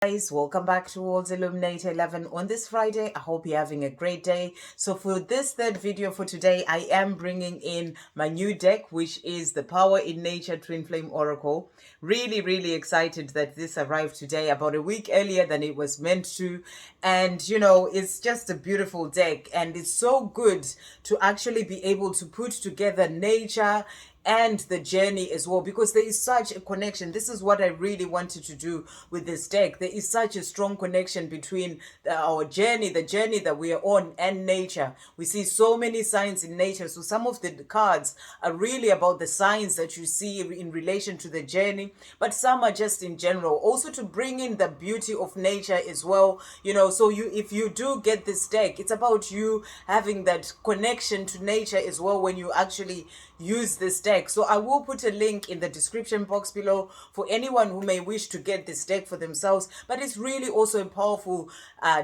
Guys, welcome back to World's Illuminator 11 on this Friday. I hope you're having a great day. So for this third video for today, I am bringing in my new deck, which is the Power in Nature Twin Flame Oracle. Really excited that this arrived today, about a week earlier than it was meant to. And it's just a beautiful deck, and it's so good to actually be able to put together nature and the journey as well, because there is such a connection. This is what I really wanted to do with this deck. There is such a strong connection between our journey, the journey that we are on, and nature. We see so many signs in nature, so some of the cards are really about the signs that you see in relation to the journey, but some are just in general, also to bring in the beauty of nature as well. So if you do get this deck, it's about you having that connection to nature as well when you actually use this deck. So I will put a link in the description box below for anyone who may wish to get this deck for themselves. But it's really also a powerful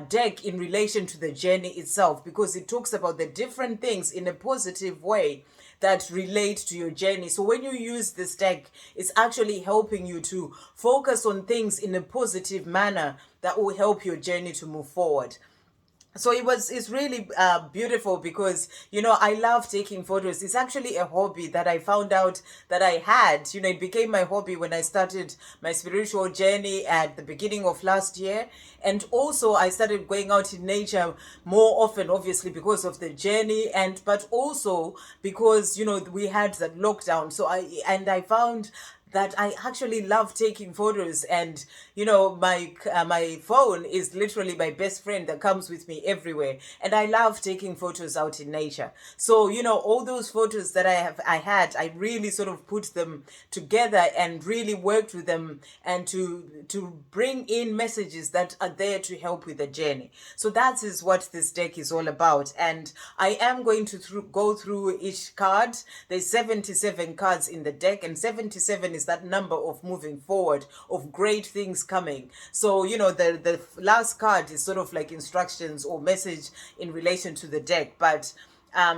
deck in relation to the journey itself, because it talks about the different things in a positive way that relate to your journey. So when you use this deck, it's actually helping you to focus on things in a positive manner that will help your journey to move forward. So it's really beautiful, because I love taking photos. It's actually a hobby that I found out that I had. It became my hobby when I started my spiritual journey at the beginning of last year. And also I started going out in nature more often, obviously because of the journey, but also because we had that lockdown. So I found that I actually love taking photos, and my phone is literally my best friend that comes with me everywhere, and I love taking photos out in nature. So all those photos that I really sort of put them together and really worked with them, and to bring in messages that are there to help with the journey. So that is what this deck is all about, and I am going to go through each card. There's 77 cards in the deck, and 77 is that number of moving forward, of great things coming. So the last card is sort of like instructions or message in relation to the deck, but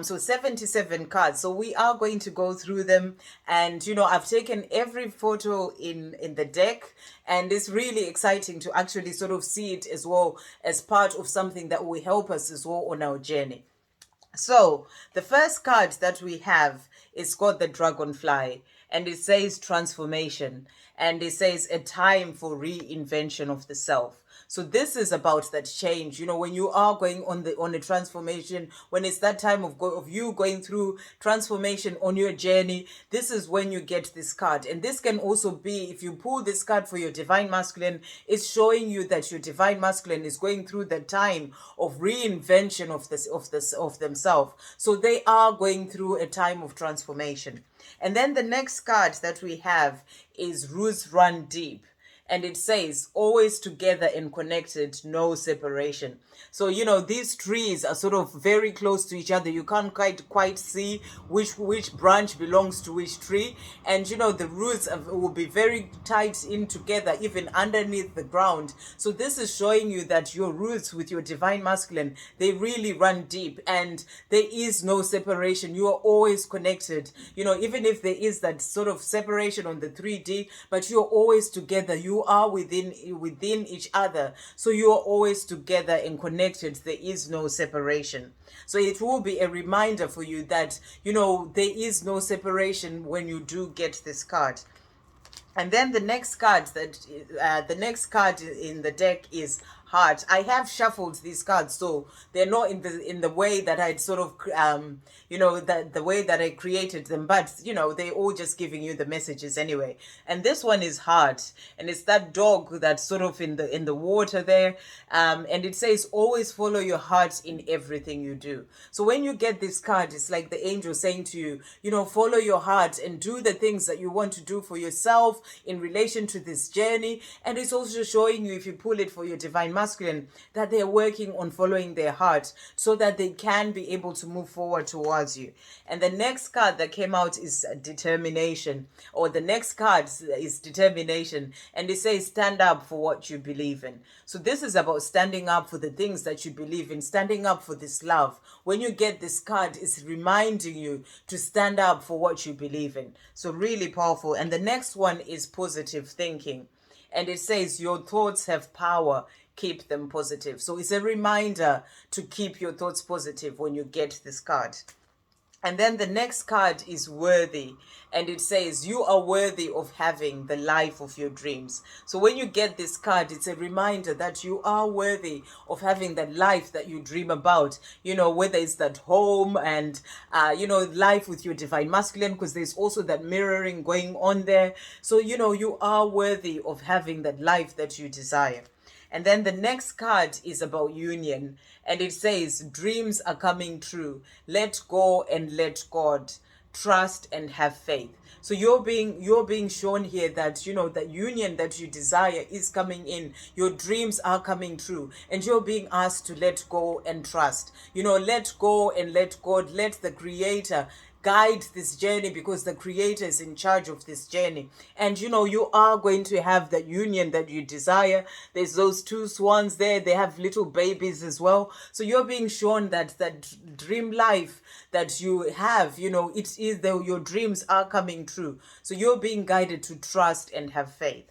so 77 cards. So we are going to go through them, and I've taken every photo in the deck, and it's really exciting to actually sort of see it as well as part of something that will help us as well on our journey. So the first card that we have is called the Dragonfly, and it says transformation, and it says a time for reinvention of the self. So this is about that change. When you are going on a transformation, when it's that time of you going through transformation on your journey, this is when you get this card. And this can also be, if you pull this card for your divine masculine, it's showing you that your divine masculine is going through the time of reinvention of themselves. So they are going through a time of transformation. And then the next card that we have is Roots Run Deep. And it says, always together and connected, no separation. So, these trees are sort of very close to each other. You can't quite see which branch belongs to which tree. And, the roots will be very tight in together, even underneath the ground. So this is showing you that your roots with your divine masculine, they really run deep, and there is no separation. You are always connected, even if there is that sort of separation on the 3D, but you're always together. You are within each other. So you are always together and connected. There is no separation. So it will be a reminder for you that, there is no separation when you do get this card. And then the next card in the deck is Heart. I have shuffled these cards, so they're not in the way that I'd sort of the way that I created them, but they're all just giving you the messages anyway. And this one is Heart, and it's that dog that's sort of in the water there, and it says, always follow your heart in everything you do. So when you get this card, it's like the angel saying to you, follow your heart and do the things that you want to do for yourself in relation to this journey. And it's also showing you, if you pull it for your divine masculine, that they're working on following their heart so that they can be able to move forward towards you. And the next card that came out is Determination, or the next card is Determination, and it says, stand up for what you believe in. So this is about standing up for the things that you believe in, standing up for this love. When you get this card, it's reminding you to stand up for what you believe in. So really powerful. And the next one is Positive Thinking. And it says, your thoughts have power, keep them positive. So it's a reminder to keep your thoughts positive when you get this card. And then the next card is worthy. And it says, you are worthy of having the life of your dreams. So when you get this card, it's a reminder that you are worthy of having that life that you dream about. You know, whether it's that home and, life with your divine masculine, because there's also that mirroring going on there. So, you are worthy of having that life that you desire. And then the next card is about union. And it says, dreams are coming true. Let go and let God. Trust and have faith. So you're being shown here that, that union that you desire is coming in. Your dreams are coming true. And you're being asked to let go and trust. Let go and let God, let the Creator guide this journey, because the Creator is in charge of this journey. And you are going to have that union that you desire. There's those two swans there, they have little babies as well. So you're being shown that dream life that you have, it is that your dreams are coming true. So you're being guided to trust and have faith.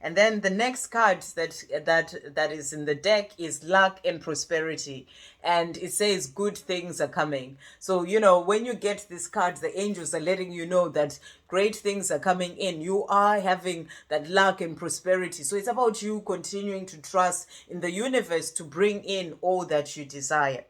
And then the next card that is in the deck is luck and prosperity. And it says good things are coming. So, when you get this card, the angels are letting you know that great things are coming in. You are having that luck and prosperity. So it's about you continuing to trust in the universe to bring in all that you desire.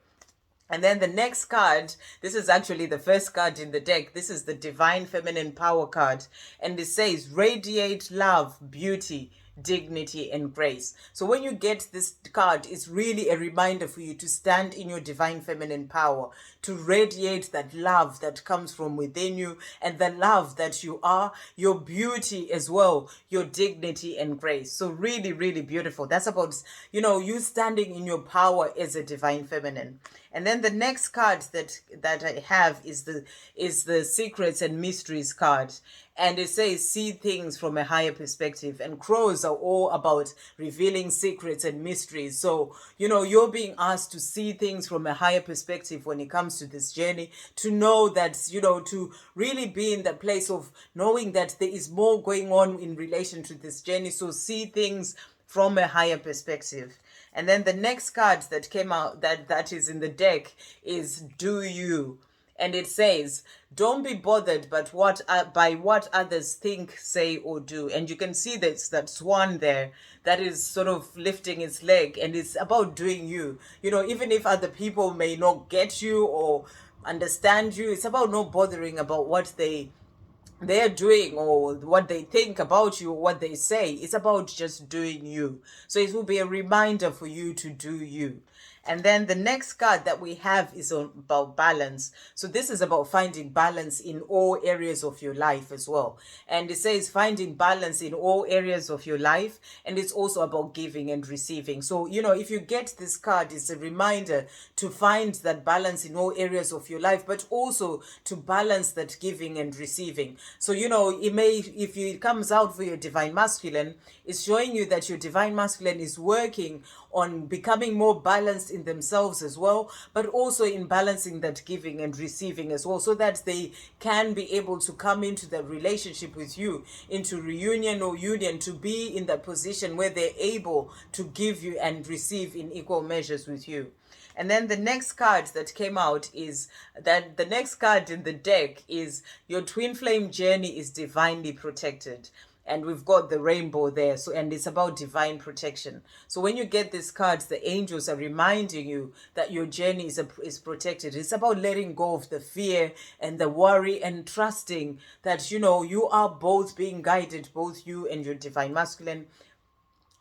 And then the next card, this is actually the first card in the deck. This is the Divine Feminine Power card. And it says, radiate love, beauty, dignity, and grace. So when you get this card, it's really a reminder for you to stand in your divine feminine power, to radiate that love that comes from within you, and the love that you are, your beauty as well, your dignity and grace. So really, really beautiful. That's about, you standing in your power as a divine feminine. And then the next card that I have is the Secrets and Mysteries card. And it says, see things from a higher perspective. And crows are all about revealing secrets and mysteries. So, you're being asked to see things from a higher perspective when it comes to this journey, to know that, to really be in that place of knowing that there is more going on in relation to this journey. So see things from a higher perspective. And then the next card that came out that is in the deck is Do You. And it says, don't be bothered by what others think, say, or do. And you can see that swan there that is sort of lifting its leg, and it's about doing you. Even if other people may not get you or understand you, it's about not bothering about what they're doing or what they think about you or what they say. It's about just doing you. So it will be a reminder for you to do you. And then the next card that we have is about balance. So this is about finding balance in all areas of your life as well. And it says finding balance in all areas of your life. And it's also about giving and receiving. So, if you get this card, it's a reminder to find that balance in all areas of your life, but also to balance that giving and receiving. So, if it comes out for your divine masculine, it's showing you that your divine masculine is working on becoming more balanced in themselves as well, but also in balancing that giving and receiving as well, so that they can be able to come into the relationship with you, into reunion or union, to be in that position where they're able to give you and receive in equal measures with you. And then the next card that came out is that the next card in the deck is your twin flame journey is divinely protected. And we've got the rainbow there. So, and it's about divine protection. So when you get these cards, the angels are reminding you that your journey is protected. It's about letting go of the fear and the worry and trusting that, you are both being guided, both you and your divine masculine,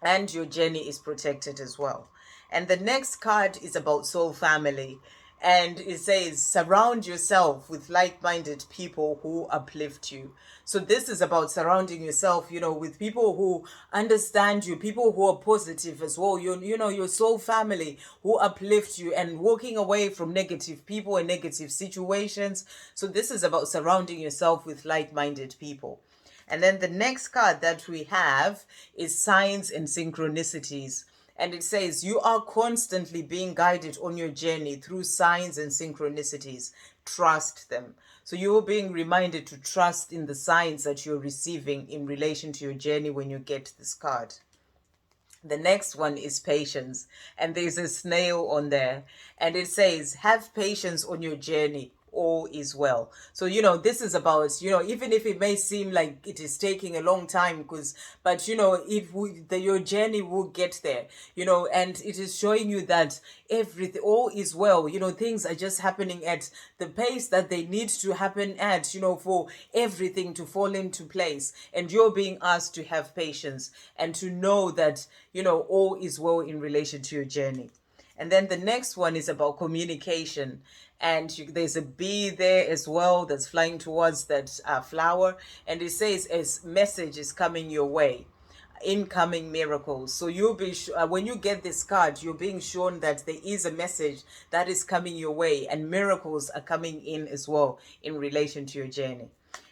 and your journey is protected as well. And the next card is about soul family. And it says, surround yourself with like-minded people who uplift you. So this is about surrounding yourself, with people who understand you, people who are positive as well. Your soul family who uplift you, and walking away from negative people and negative situations. So this is about surrounding yourself with like-minded people. And then the next card that we have is signs and synchronicities. And it says, you are constantly being guided on your journey through signs and synchronicities. Trust them. So you're being reminded to trust in the signs that you're receiving in relation to your journey when you get this card. The next one is patience. And there's a snail on there. And it says, have patience on your journey. All is well. So, this is about, even if it may seem like it is taking a long time, but, if your journey will get there, and it is showing you that everything, all is well, things are just happening at the pace that they need to happen at, for everything to fall into place. And you're being asked to have patience and to know that, all is well in relation to your journey. And then the next one is about communication. And there's a bee there as well that's flying towards that flower. And it says a message is coming your way. Incoming miracles. So you'll be when you get this card, you're being shown that there is a message that is coming your way, and miracles are coming in as well in relation to your journey.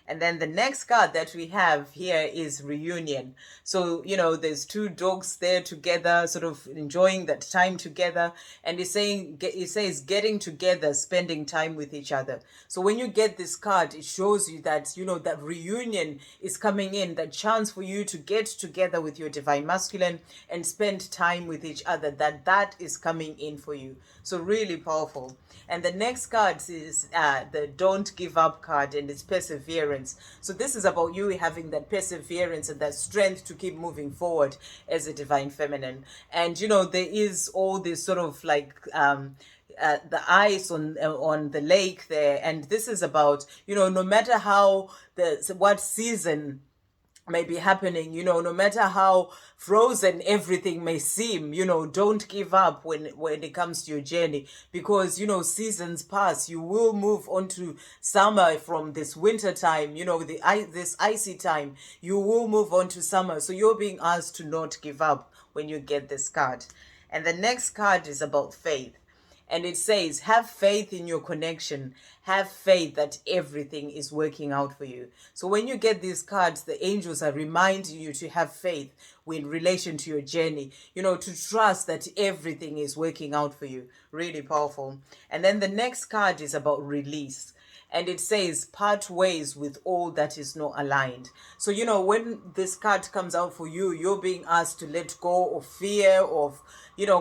And then the next card that we have here is reunion. So, there's two dogs there together, sort of enjoying that time together. And it says getting together, spending time with each other. So when you get this card, it shows you that, that reunion is coming in, that chance for you to get together with your divine masculine and spend time with each other, that is coming in for you. So really powerful. And the next card is the don't give up card, and it's perseverance. So this is about you having that perseverance and that strength to keep moving forward as a divine feminine. And there is all this sort of like the ice on the lake there, and this is about, no matter how what season may be happening, no matter how frozen everything may seem, don't give up when it comes to your journey, because seasons pass. You will move on to summer from this winter time, this icy time. You will move on to summer. So you're being asked to not give up when you get this card. And the next card is about faith. And it says, have faith in your connection. Have faith that everything is working out for you. So when you get these cards, the angels are reminding you to have faith in relation to your journey, to trust that everything is working out for you. Really powerful. And then the next card is about release. And it says, part ways with all that is not aligned. So, when this card comes out for you, you're being asked to let go of fear, of,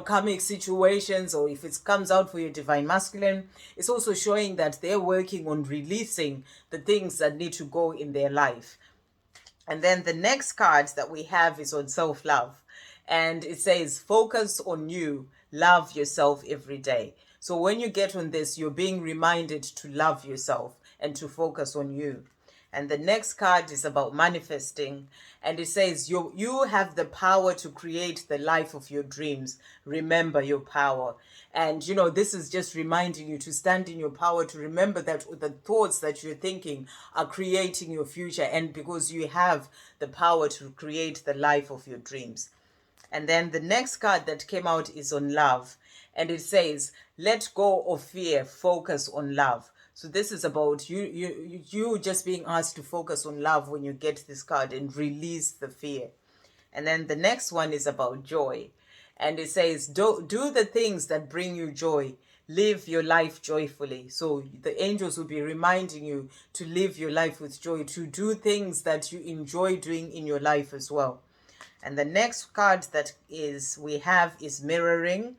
karmic situations, or if it comes out for your divine masculine, it's also showing that they're working on releasing the things that need to go in their life. And then the next card that we have is on self-love. And it says, focus on you, love yourself every day. So when you get on this, you're being reminded to love yourself and to focus on you. And the next card is about manifesting. And it says, you have the power to create the life of your dreams. Remember your power. And, this is just reminding you to stand in your power, to remember that the thoughts that you're thinking are creating your future. And because you have the power to create the life of your dreams. And then the next card that came out is on love. And it says, let go of fear, focus on love. So this is about you just being asked to focus on love when you get this card and release the fear. And then the next one is about joy. And it says, do the things that bring you joy. Live your life joyfully. So the angels will be reminding you to live your life with joy, to do things that you enjoy doing in your life as well. And the next card that we have is mirroring.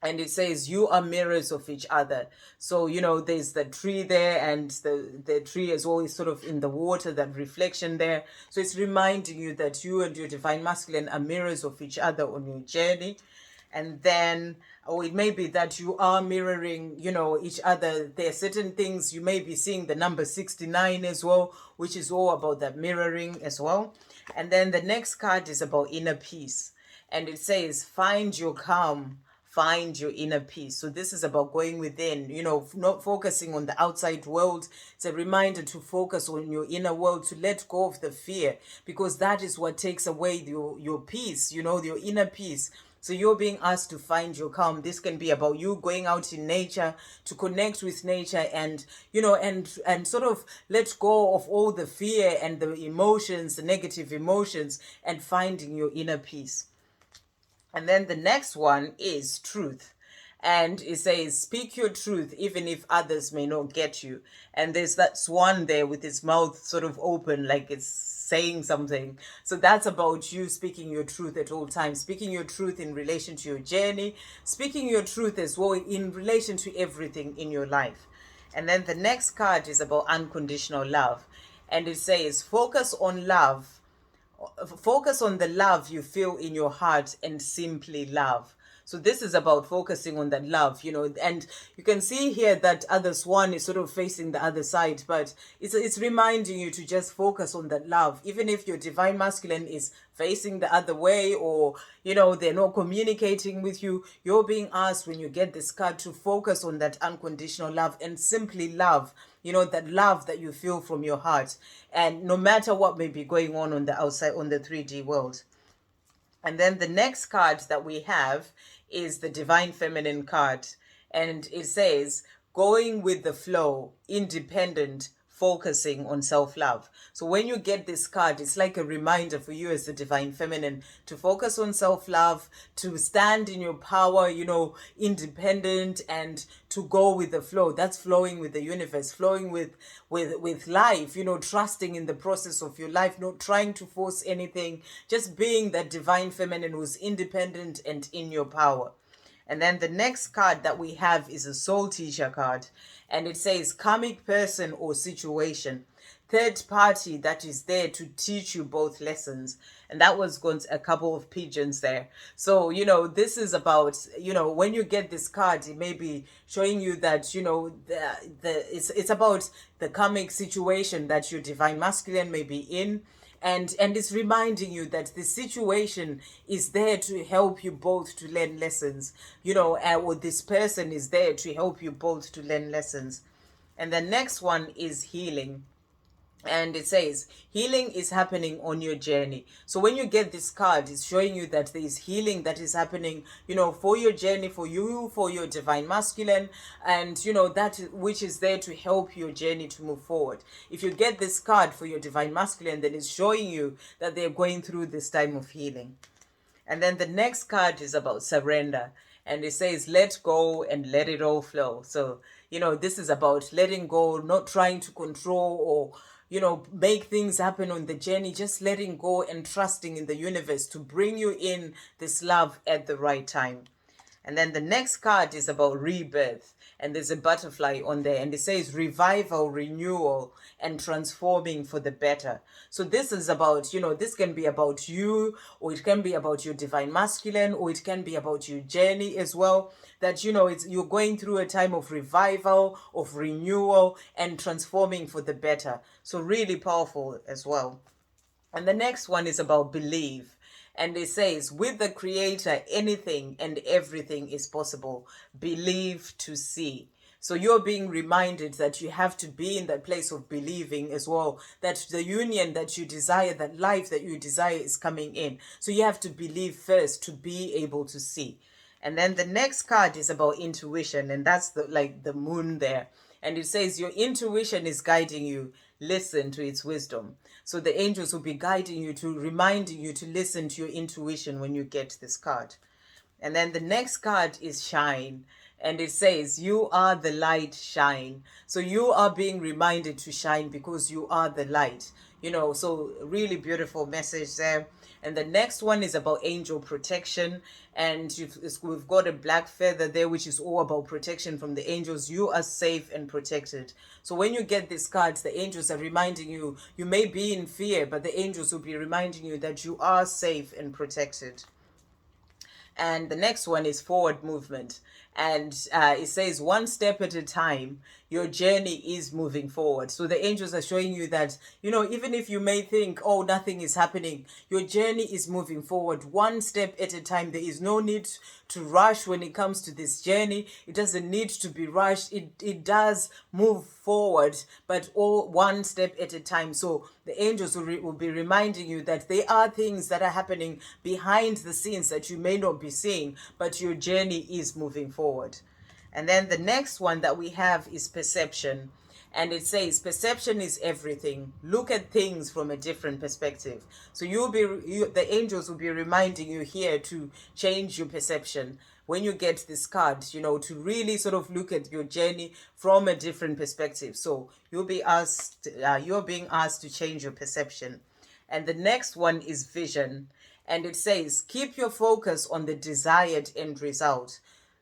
And it says, you are mirrors of each other. So, there's the tree there, and the tree is always sort of in the water, that reflection there. So it's reminding you that you and your divine masculine are mirrors of each other on your journey. And then, it may be that you are mirroring, each other. There are certain things you may be seeing the number 69 as well, which is all about that mirroring as well. And then the next card is about inner peace. And it says, find your calm. find your inner peace. So this is about going within, not focusing on the outside world. It's a reminder to focus on your inner world, to let go of the fear, because that is what takes away your peace, your inner peace. So you're being asked to find your calm. This can be about you going out in nature to connect with nature, and and sort of let go of all the fear and the emotions, the negative emotions, and finding your inner peace. And then the next one is truth. And it says, speak your truth, even if others may not get you. And there's that swan there with its mouth sort of open, like it's saying something. So that's about you speaking your truth at all times, speaking your truth in relation to your journey, speaking your truth as well in relation to everything in your life. And then the next card is about unconditional love. And it says, focus on the love you feel in your heart and simply love. So this is about focusing on that love, and you can see here that other swan is sort of facing the other side, but it's reminding you to just focus on that love. Even if your divine masculine is facing the other way, or they're not communicating with you, you're being asked, when you get this card, to focus on that unconditional love and simply love, that love that you feel from your heart, and no matter what may be going on the outside, on the 3D world. And then the next card that we have is the Divine Feminine card. And it says, going with the flow, independent, focusing on self-love. So when you get this card, it's like a reminder for you as the Divine Feminine to focus on self-love, to stand in your power, independent, and to go with the flow. That's flowing with the universe, flowing with life, trusting in the process of your life, not trying to force anything, just being that Divine Feminine who's independent and in your power. And then the next card that we have is a soul teacher card. And it says karmic person or situation, third party that is there to teach you both lessons. And that was going to a couple of pigeons there. So, this is about, when you get this card, it may be showing you that, it's about the karmic situation that your divine masculine may be in. And it's reminding you that the situation is there to help you both to learn lessons, or this person is there to help you both to learn lessons. And the next one is healing. And it says, healing is happening on your journey. So when you get this card, it's showing you that there is healing that is happening, for your journey, for you, for your divine masculine, and, that which is there to help your journey to move forward. If you get this card for your divine masculine, then it's showing you that they're going through this time of healing. And then the next card is about surrender. And it says, let go and let it all flow. So, this is about letting go, not trying to control or, make things happen on the journey, just letting go and trusting in the universe to bring you in this love at the right time. And then the next card is about rebirth. And there's a butterfly on there. And it says revival, renewal, and transforming for the better. So this is about, this can be about you, or it can be about your divine masculine, or it can be about your journey as well. That, you're going through a time of revival, of renewal, and transforming for the better. So really powerful as well. And the next one is about believe. And it says, with the Creator, anything and everything is possible. Believe to see. So you're being reminded that you have to be in that place of believing as well, that the union that you desire, that life that you desire is coming in. So you have to believe first to be able to see. And then the next card is about intuition, and that's the moon there. And it says your intuition is guiding you. Listen to its wisdom. So the angels will be guiding you, to reminding you to listen to your intuition when you get this card. And then the next card is shine. And it says, you are the light, shine. So you are being reminded to shine because you are the light. So really beautiful message there. And the next one is about angel protection. And we've got a black feather there, which is all about protection from the angels. You are safe and protected. So when you get these cards, the angels are reminding you, you may be in fear, but the angels will be reminding you that you are safe and protected. And the next one is forward movement. And it says, one step at a time, your journey is moving forward. So the angels are showing you that, even if you may think, oh, nothing is happening, your journey is moving forward one step at a time. There is no need to rush when it comes to this journey. It doesn't need to be rushed. It does move forward, but all one step at a time. So the angels will be reminding you that there are things that are happening behind the scenes that you may not be seeing, but your journey is moving forward. And then the next one that we have is perception. And it says, perception is everything. Look at things from a different perspective. So the angels will be reminding you here to change your perception. When you get this card, to really sort of look at your journey from a different perspective. So you're being asked to change your perception. And the next one is vision. And it says, keep your focus on the desired end result.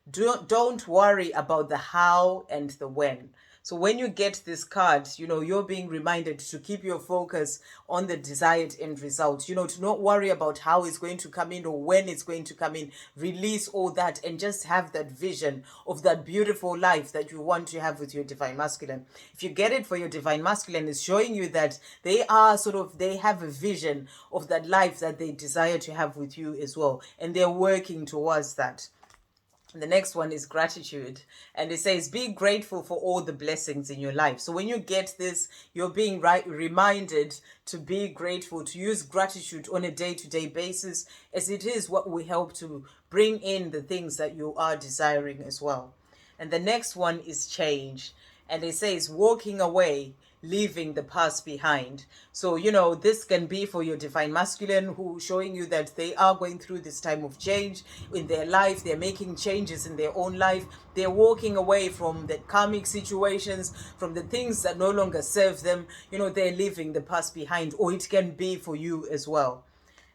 Don't worry about the how and the when. So when you get this card, you're being reminded to keep your focus on the desired end result, to not worry about how it's going to come in or when it's going to come in. Release all that and just have that vision of that beautiful life that you want to have with your divine masculine. If you get it for your divine masculine, it's showing you that they have a vision of that life that they desire to have with you as well. And they're working towards that. The next one is gratitude. And it says, be grateful for all the blessings in your life. So when you get this, you're being reminded to be grateful, to use gratitude on a day-to-day basis, as it is what will help to bring in the things that you are desiring as well. And the next one is change. And it says, walking away, leaving the past behind. So, this can be for your divine masculine, who showing you that they are going through this time of change in their life. They're making changes in their own life. They're walking away from the karmic situations, from the things that no longer serve them. They're leaving the past behind, or it can be for you as well.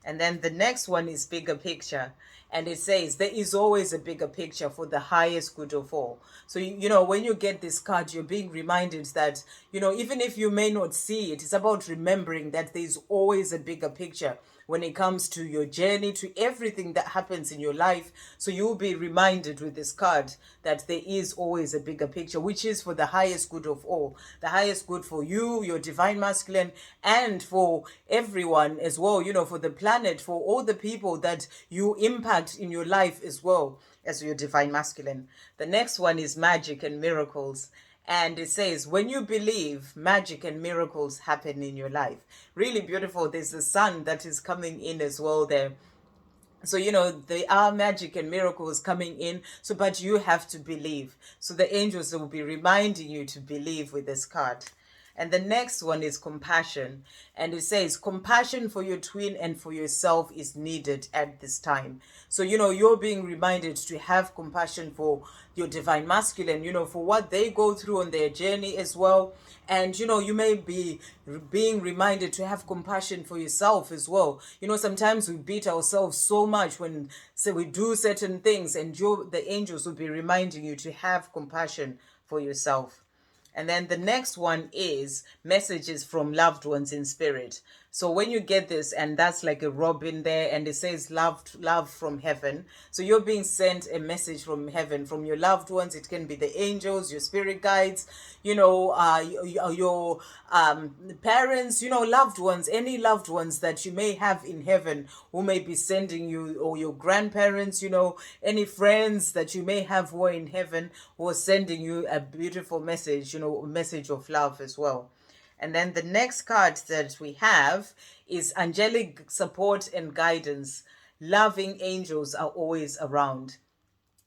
And then the next one is bigger picture. And it says, there is always a bigger picture for the highest good of all. So, when you get this card, you're being reminded that, even if you may not see it, it's about remembering that there's always a bigger picture when it comes to your journey, to everything that happens in your life. So you'll be reminded with this card that there is always a bigger picture, which is for the highest good of all, the highest good for you, your divine masculine, and for everyone as well, for the planet, for all the people that you impact in your life as well as your divine masculine. The next one is magic and miracles. And it says, when you believe, magic and miracles happen in your life. Really beautiful. There's the sun that is coming in as well there. So, there are magic and miracles coming in. So, but you have to believe. So the angels will be reminding you to believe with this card. And the next one is compassion. And it says, compassion for your twin and for yourself is needed at this time. So, you're being reminded to have compassion for your divine masculine, for what they go through on their journey as well. And, you may be being reminded to have compassion for yourself as well. Sometimes we beat ourselves so much when, say, we do certain things, and the angels will be reminding you to have compassion for yourself. And then the next one is messages from loved ones in spirit. So when you get this, and that's like a robin there, and it says love from heaven. So you're being sent a message from heaven, from your loved ones. It can be the angels, your spirit guides, your parents, loved ones, any loved ones that you may have in heaven who may be sending you, or your grandparents, any friends that you may have who are in heaven who are sending you a beautiful message, a message of love as well. And then the next card that we have is angelic support and guidance. Loving angels are always around.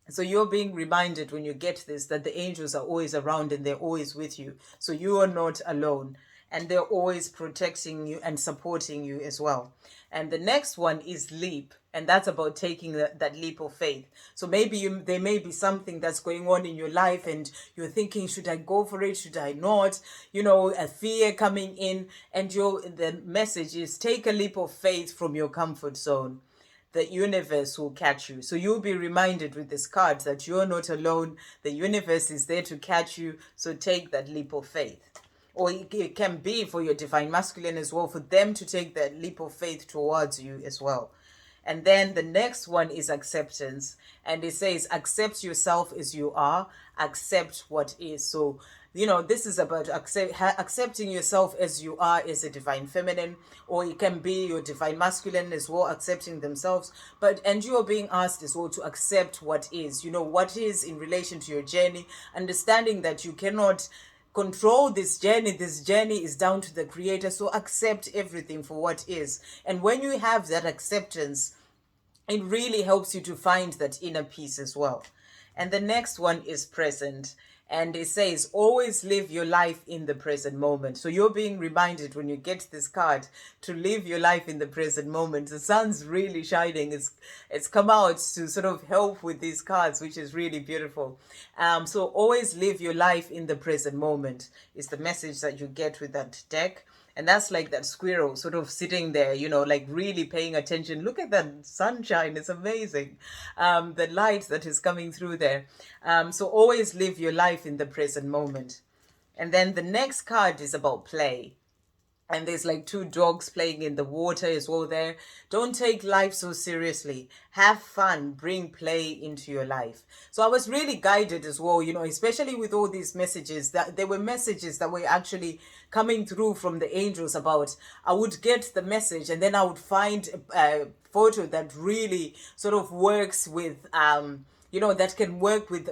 So you're being reminded when you get this that the angels are always around and they're always with you. So you are not alone. And they're always protecting you and supporting you as well. And the next one is leap. And that's about taking that leap of faith. So maybe there may be something that's going on in your life and you're thinking, should I go for it? Should I not? A fear coming in. And the message is, take a leap of faith from your comfort zone. The universe will catch you. So you'll be reminded with this card that you're not alone. The universe is there to catch you. So take that leap of faith. Or it can be for your divine masculine as well, for them to take that leap of faith towards you as well. And then the next one is acceptance. And it says, accept yourself as you are, accept what is. So, this is about accepting yourself as you are as a divine feminine, or it can be your divine masculine as well, accepting themselves. And you are being asked as well to accept what is, what is in relation to your journey, understanding that you cannot control this journey. This journey is down to the creator. So accept everything for what is. And when you have that acceptance, it really helps you to find that inner peace as well. And the next one is present. And it says, always live your life in the present moment. So you're being reminded when you get this card to live your life in the present moment. The sun's really shining. It's come out to sort of help with these cards, which is really beautiful. So always live your life in the present moment is the message that you get with that deck. And that's like that squirrel sort of sitting there, like really paying attention. Look at that sunshine. It's amazing. The light that is coming through there. So always live your life in the present moment. And then the next card is about play. And there's like two dogs playing in the water as well there. Don't take life so seriously. Have fun. Bring play into your life. So I was really guided as well, especially with all these messages. That there were messages that were actually coming through from the angels about, I would get the message and then I would find a photo that really sort of works with that can work with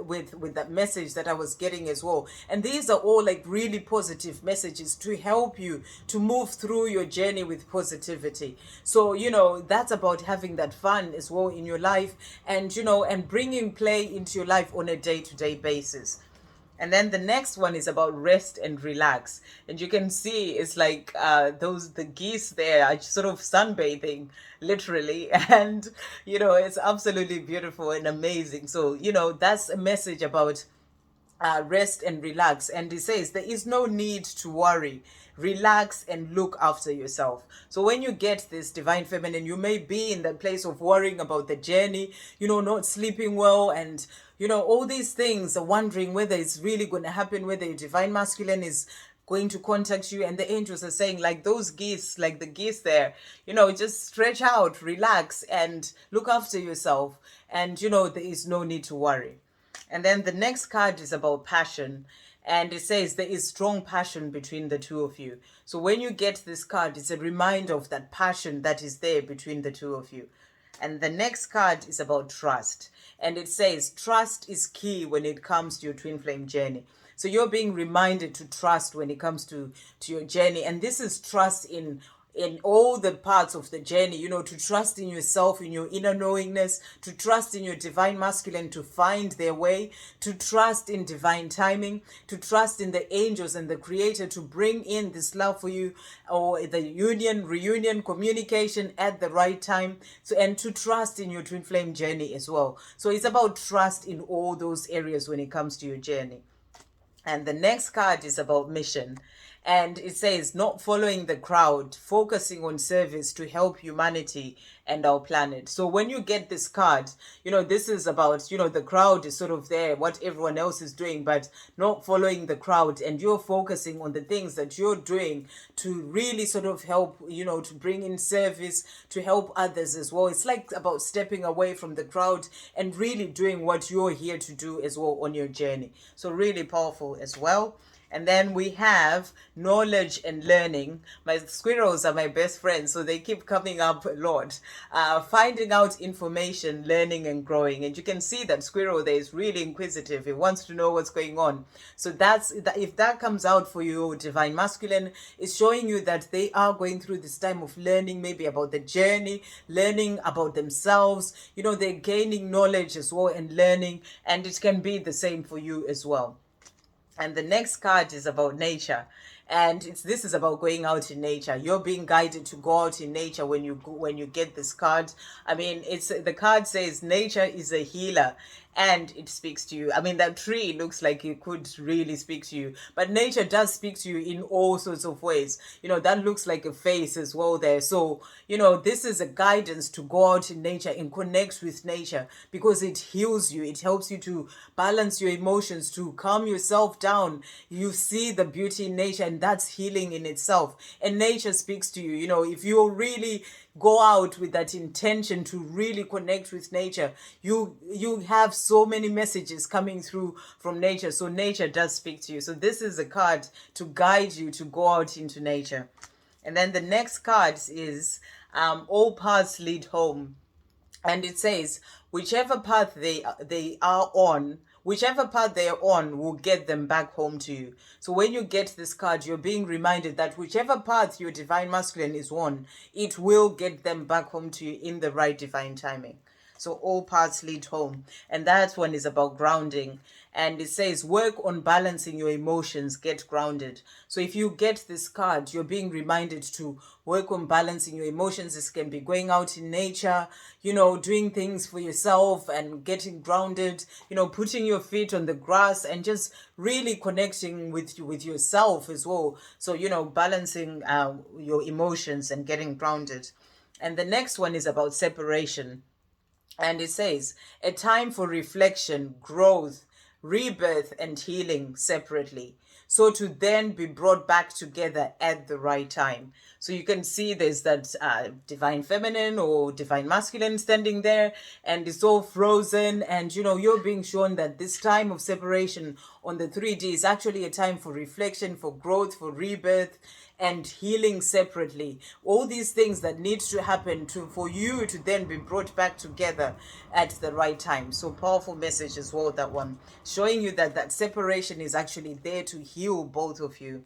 that message that I was getting as well. And these are all like really positive messages to help you to move through your journey with positivity. So, that's about having that fun as well in your life, and, and bringing play into your life on a day-to-day basis. And then the next one is about rest and relax. And you can see it's like the geese there are sort of sunbathing, literally. And, it's absolutely beautiful and amazing. So, that's a message about rest and relax. And it says there is no need to worry. Relax and look after yourself. So when you get this divine feminine, you may be in that place of worrying about the journey, not sleeping well, and all these things, are wondering whether it's really going to happen, whether your divine masculine is going to contact you. And the angels are saying, like those geese, like the geese there, just stretch out, relax, and look after yourself. And there is no need to worry. And then the next card is about passion. And it says there is strong passion between the two of you. So when you get this card, it's a reminder of that passion that is there between the two of you. And the next card is about trust. And it says trust is key when it comes to your twin flame journey. So you're being reminded to trust when it comes to your journey. And this is trust in all the parts of the journey, to trust in yourself, in your inner knowingness, to trust in your divine masculine to find their way, to trust in divine timing, to trust in the angels and the creator to bring in this love for you, or the reunion, communication at the right time. So, and to trust in your twin flame journey as well. So it's about trust in all those areas when it comes to your journey. And the next card is about mission. And it says, not following the crowd, focusing on service to help humanity and our planet. So when you get this card, this is about, the crowd is sort of there, what everyone else is doing, but not following the crowd. And you're focusing on the things that you're doing to really sort of help, to bring in service, to help others as well. It's like about stepping away from the crowd and really doing what you're here to do as well on your journey. So really powerful as well. And then we have knowledge and learning. My squirrels are my best friends, so they keep coming up a lot. Finding out information, learning and growing. And you can see that squirrel there is really inquisitive. It wants to know what's going on. So if that comes out for you, divine masculine, it's showing you that they are going through this time of learning, maybe about the journey, learning about themselves. They're gaining knowledge as well and learning. And it can be the same for you as well. And the next card is about nature. And this is about going out in nature. You're being guided to go out in nature when you get this card. I mean, the card says nature is a healer and it speaks to you. I mean, that tree looks like it could really speak to you, but nature does speak to you in all sorts of ways. That looks like a face as well there. So, this is a guidance to go out in nature and connect with nature, because it heals you. It helps you to balance your emotions, to calm yourself down. You see the beauty in nature, and that's healing in itself. And nature speaks to you. If you're really go out with that intention to really connect with nature, you have so many messages coming through from nature. So nature does speak to you. So this is a card to guide you to go out into nature. And then the next card is all paths lead home. And it says whichever path they are on, whichever path they are on will get them back home to you. So when you get this card, you're being reminded that whichever path your divine masculine is on, it will get them back home to you in the right divine timing. So all paths lead home. And that one is about grounding. And it says, work on balancing your emotions, get grounded. So if you get this card, you're being reminded to work on balancing your emotions. This can be going out in nature, doing things for yourself and getting grounded, putting your feet on the grass and just really connecting with yourself as well. So, balancing your emotions and getting grounded. And the next one is about separation. And it says, a time for reflection, growth, rebirth, and healing separately. So to then be brought back together at the right time. So you can see there's that divine feminine or divine masculine standing there, and it's all frozen. And, you're being shown that this time of separation on the 3D is actually a time for reflection, for growth, for rebirth, and healing separately. All these things that need to happen for you to then be brought back together at the right time. So powerful message as well, that one, showing you that separation is actually there to heal both of you.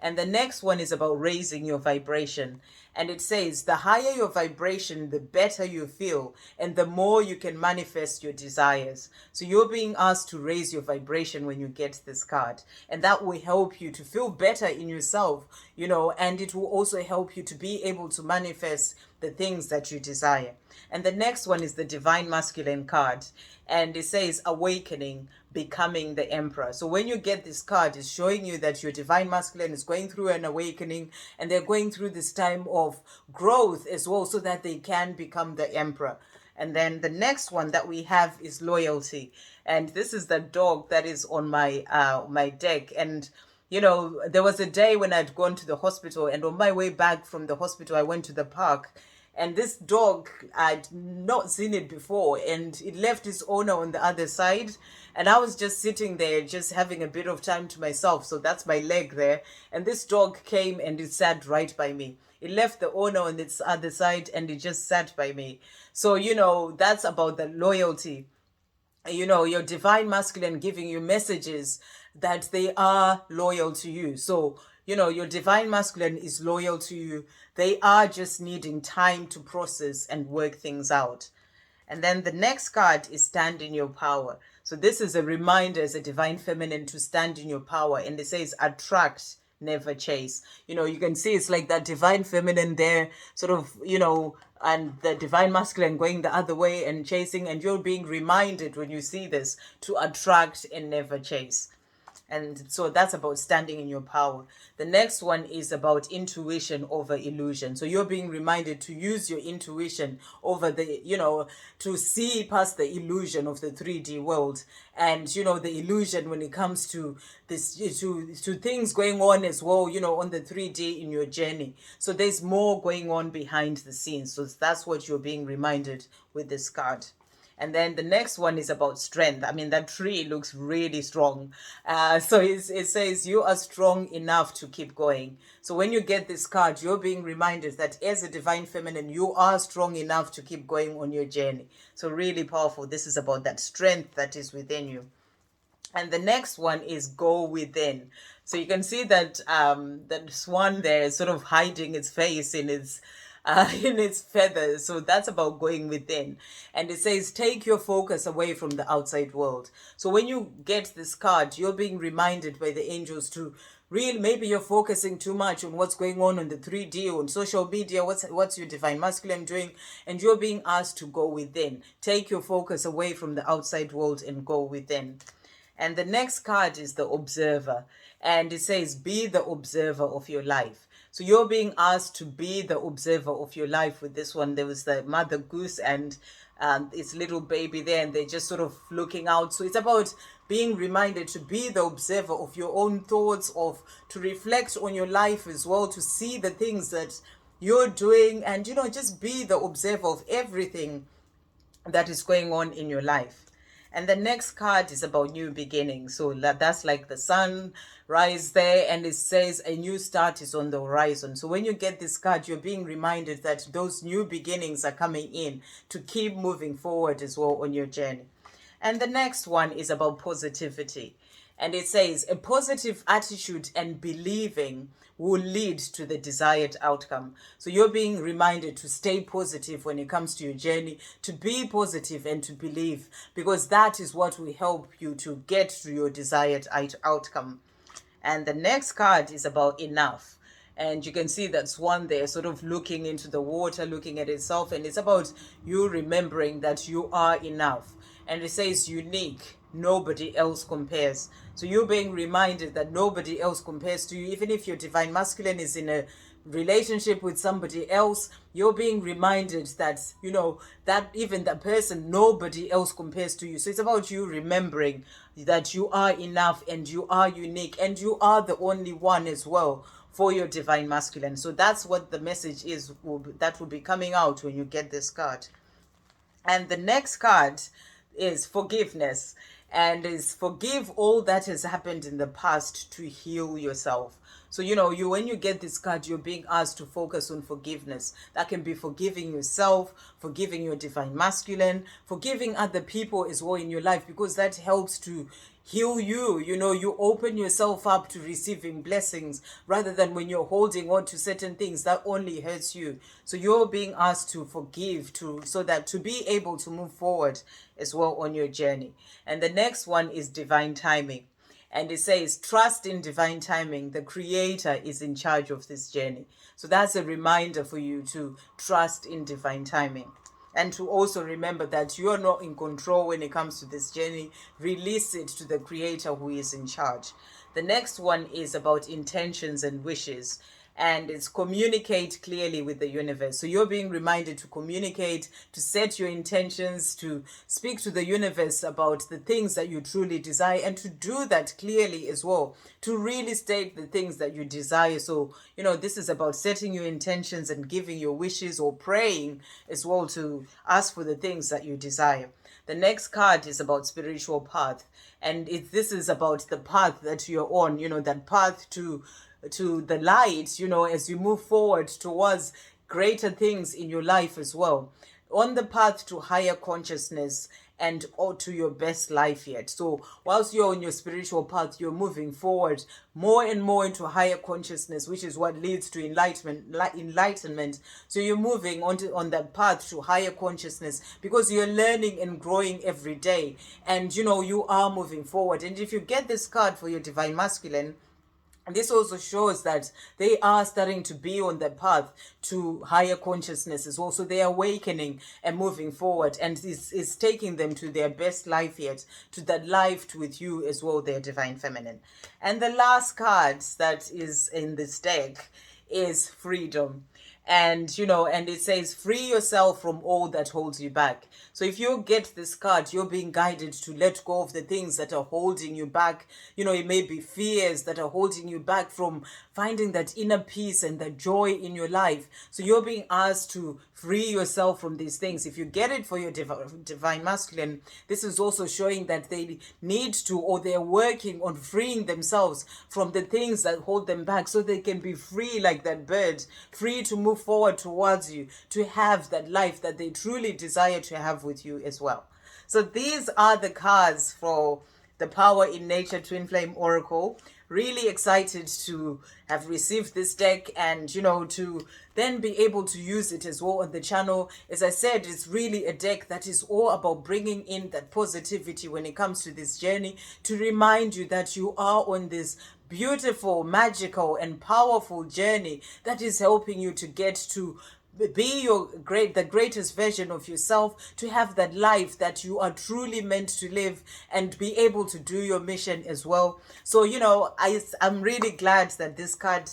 And the next one is about raising your vibration. And it says, the higher your vibration, the better you feel, and the more you can manifest your desires. So you're being asked to raise your vibration when you get this card. And that will help you to feel better in yourself, and it will also help you to be able to manifest the things that you desire. And the next one is the divine masculine card. And it says, awakening, becoming the emperor. So when you get this card, it's showing you that your divine masculine is going through an awakening, and they're going through this time of growth as well, so that they can become the emperor. And then the next one that we have is loyalty. And this is the dog that is on my my deck. And there was a day when I'd gone to the hospital, and on my way back from the hospital, I went to the park. And this dog, I'd not seen it before, and it left its owner on the other side. And I was just sitting there, just having a bit of time to myself. So that's my leg there. And this dog came and it sat right by me. It left the owner on its other side and it just sat by me. So, that's about the loyalty. Your divine masculine giving you messages that they are loyal to you. So, your divine masculine is loyal to you. They are just needing time to process and work things out. And then the next card is stand in your power. So this is a reminder as a divine feminine to stand in your power. And it says attract, never chase. You can see it's like that divine feminine there, sort of, and the divine masculine going the other way and chasing. And you're being reminded when you see this to attract and never chase. And so that's about standing in your power. The next one is about intuition over illusion. So you're being reminded to use your intuition over to see past the illusion of the 3D world. And, the illusion when it comes to this, to things going on as well, on the 3D in your journey. So there's more going on behind the scenes. So that's what you're being reminded with this card. And then the next one is about strength. I mean, that tree looks really strong. So it says you are strong enough to keep going. So when you get this card, you're being reminded that as a divine feminine, you are strong enough to keep going on your journey. So really powerful. This is about that strength that is within you. And the next one is go within. So you can see that that swan there is sort of hiding its face in its feathers. So that's about going within. And it says take your focus away from the outside world. So when you get this card, you're being reminded by the angels to maybe you're focusing too much on what's going on the 3D, on social media, what's your divine masculine doing, and you're being asked to go within. Take your focus away from the outside world and go within. And the next card is the observer. And it says, be the observer of your life. So you're being asked to be the observer of your life with this one. There was the mother goose and its little baby there, and they're just sort of looking out. So it's about being reminded to be the observer of your own thoughts, to reflect on your life as well, to see the things that you're doing, and just be the observer of everything that is going on in your life. And the next card is about new beginnings. So that's like the sun rise there, and it says a new start is on the horizon. So when you get this card, you're being reminded that those new beginnings are coming in to keep moving forward as well on your journey. And the next one is about positivity. And it says a positive attitude and believing will lead to the desired outcome. So you're being reminded to stay positive when it comes to your journey, to be positive and to believe, because that is what will help you to get to your desired outcome. And the next card is about enough. And you can see that swan there sort of looking into the water, looking at itself. And it's about you remembering that you are enough. And it says unique, nobody else compares. So you're being reminded that nobody else compares to you. Even if your divine masculine is in a relationship with somebody else, you're being reminded that, that even that person, nobody else compares to you. So it's about you remembering that you are enough and you are unique and you are the only one as well for your divine masculine. So that's what the message is that will be coming out when you get this card. And the next card is forgiveness, and is forgive all that has happened in the past to heal yourself. So you when you get this card, you're being asked to focus on forgiveness. That can be forgiving yourself, forgiving your divine masculine, forgiving other people as well in your life, because that helps to heal you. You open yourself up to receiving blessings, rather than when you're holding on to certain things that only hurts you. So you're being asked to forgive, so that to be able to move forward as well on your journey. And the next one is divine timing. And it says, trust in divine timing. The creator is in charge of this journey. So that's a reminder for you to trust in divine timing. And to also remember that you are not in control when it comes to this journey. Release it to the creator who is in charge. The next one is about intentions and wishes. And it's communicate clearly with the universe. So you're being reminded to communicate, to set your intentions, to speak to the universe about the things that you truly desire, and to do that clearly as well, to really state the things that you desire. So, this is about setting your intentions and giving your wishes, or praying as well to ask for the things that you desire. The next card is about spiritual path. And this is about the path that you're on, that path to the light, as you move forward towards greater things in your life as well, on the path to higher consciousness and to your best life yet. So whilst you're on your spiritual path, you're moving forward more and more into higher consciousness, which is what leads to enlightenment. So you're moving on that path to higher consciousness, because you're learning and growing every day, and you are moving forward. And if you get this card for your divine masculine, and this also shows that they are starting to be on the path to higher consciousness as well. So they are awakening and moving forward, and is taking them to their best life yet, to that life with you as well, their divine feminine. And the last card that is in this deck is freedom. And and it says, free yourself from all that holds you back. So if you get this card, you're being guided to let go of the things that are holding you back. It may be fears that are holding you back from finding that inner peace and that joy in your life. So you're being asked to free yourself from these things. If you get it for your divine masculine, this is also showing that they need to, or they're working on freeing themselves from the things that hold them back, so they can be free like that bird, free to move forward towards you, to have that life that they truly desire to have with you as well. So these are the cards for the Power in Nature Twin Flame Oracle. Really excited to have received this deck, and to then be able to use it as well on the channel. As I said, it's really a deck that is all about bringing in that positivity when it comes to this journey, to remind you that you are on this beautiful, magical and powerful journey that is helping you to get to be the greatest version of yourself, to have that life that you are truly meant to live, and be able to do your mission as well. So I'm really glad that this card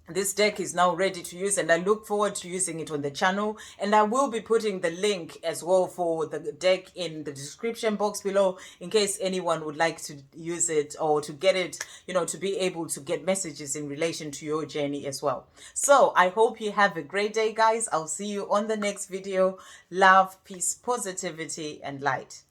this deck is now ready to use, and I look forward to using it on the channel. And I will be putting the link as well for the deck in the description box below, in case anyone would like to use it or to get it, to be able to get messages in relation to your journey as well. So I hope you have a great day, guys. I'll see you on the next video. Love, peace, positivity, and light.